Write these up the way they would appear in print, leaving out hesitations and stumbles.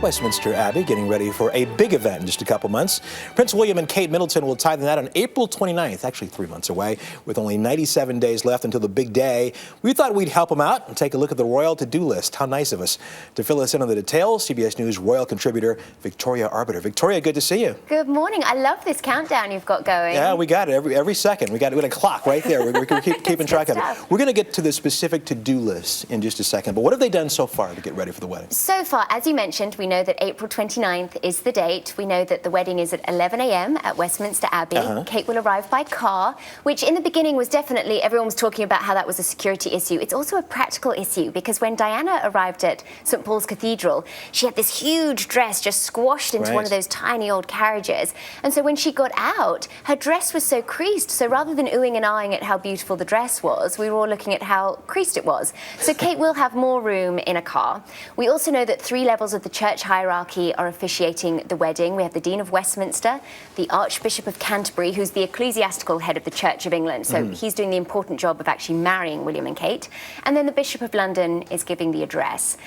Westminster Abbey getting ready for a big event in just a couple months. Prince William and Kate Middleton will tie the knot on April 29th, actually 3 months away, with only 97 days left until the big day. We thought we'd help them out and take a look at the royal to-do list. How nice of us. To fill us in on the details, CBS News royal contributor Victoria Arbiter. Victoria, good to see you. Good morning. I love this countdown you've got going. Yeah, we got it every second. We got a clock right there. We're keeping track of it. We're going to get to the specific to-do list in just a second, but what have they done so far to get ready for the wedding? So far, as you mentioned, we know that April 29th is the date. We know that the wedding is at 11 a.m. at Westminster Abbey. Kate will arrive by car, which in the beginning was definitely, everyone was talking about how that was a security issue. It's also a practical issue because when Diana arrived at St. Paul's Cathedral, she had this huge dress just squashed into one of those tiny old carriages. And so when she got out, her dress was so creased. So rather than oohing and ahhing at how beautiful the dress was, we were all looking at how creased it was. So Kate will have more room in a car. We also know that 3 levels of the church hierarchy are officiating the wedding. We have the Dean of Westminster, the Archbishop of Canterbury, who's the ecclesiastical head of the Church of England. So he's doing the important job of actually marrying William and Kate. And then the Bishop of London is giving the address,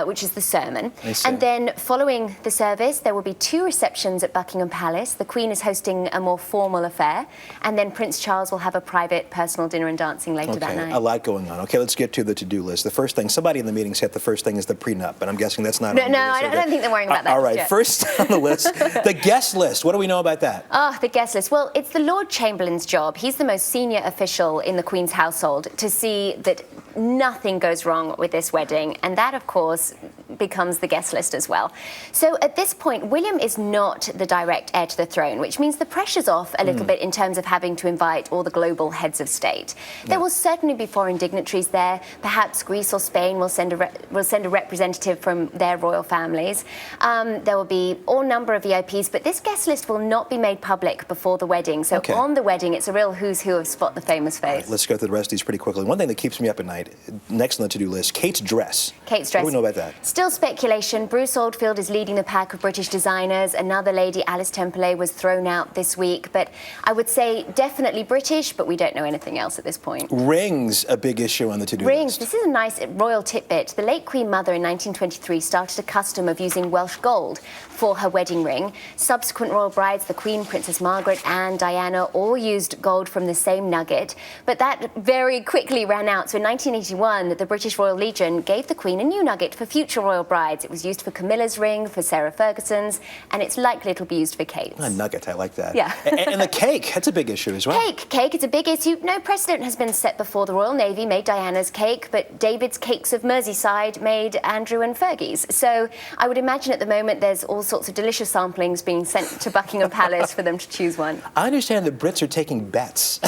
which is the sermon. And then following the service, there will be 2 receptions at Buckingham Palace. The Queen is hosting a more formal affair. And then Prince Charles will have a private personal dinner and dancing later that night. A lot going on. Okay, let's get to the to-do list. The first thing, somebody in the meeting said the first thing is the prenup, but I'm guessing that's not No, I don't think they're worrying about that. All right, first on the list, the guest list. What do we know about that? The guest list. Well, it's the Lord Chamberlain's job. He's the most senior official in the Queen's household to see that nothing goes wrong with this wedding. And that, of course, becomes the guest list as well. So at this point, William is not the direct heir to the throne, which means the pressure's off a little bit in terms of having to invite all the global heads of state. There will certainly be foreign dignitaries there. Perhaps Greece or Spain will send a representative from their royal families. There will be all number of VIPs, but this guest list will not be made public before the wedding. So on the wedding, it's a real who's who of Spot the Famous Face. Right, let's go through the rest of these pretty quickly. One thing that keeps me up at night, next on the to-do list, Kate's dress. Kate's dress. What do we know about that? Still speculation. Bruce Oldfield is leading the pack of British designers. Another lady, Alice Temperley, was thrown out this week. But I would say definitely British, but we don't know anything else at this point. Rings, a big issue on the to-do list. Rings. This is a nice royal tidbit. The late Queen Mother in 1923 started a custom of using Welsh gold for her wedding ring. Subsequent royal brides, the Queen, Princess Margaret and Diana, all used gold from the same nugget. But that very quickly ran out. So in 1981, the British Royal Legion gave the Queen a new nugget for future royal brides. It was used for Camilla's ring, for Sarah Ferguson's, and it's likely it'll be used for Kate's. A nugget, I like that. Yeah. And the cake, that's a big issue as well. Cake, it's a big issue. No precedent has been set before. The Royal Navy made Diana's cake, but David's Cakes of Merseyside made Andrew and Fergie's. So I would imagine at the moment there's all sorts of delicious samplings being sent to Buckingham Palace for them to choose one. I understand that Brits are taking bets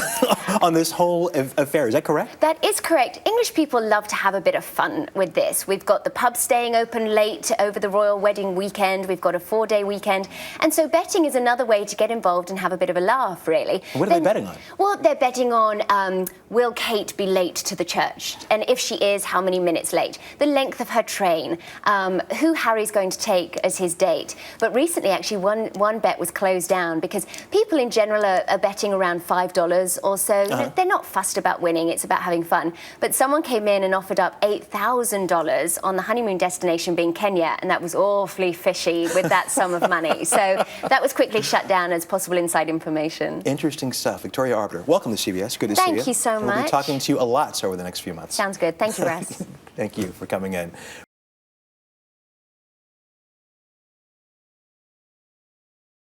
on this whole affair. Is that correct? That is correct. English people love to have a bit of fun with this. We've got the pub staying open late over the royal wedding weekend. We've got a 4-day weekend. And so betting is another way to get involved and have a bit of a laugh, really. What are they betting on? Well, they're betting on will Kate be late to the church? And if she is, how many minutes late? The length of her train, who Harry's going to take as his date. But recently, actually, one bet was closed down because people in general are betting around $5 or so. They're not fussed about winning. It's about having fun. But someone came in and offered up $8,000 on the honeymoon destination being Kenya, and that was awfully fishy with that sum of money. So that was quickly shut down as possible inside information. Interesting stuff. Victoria Arbiter, welcome to CBS. Good to see you. Thank you so much. We'll be talking to you a lot over the next few months. Sounds good. Thank you, Russ. Thank you for coming in.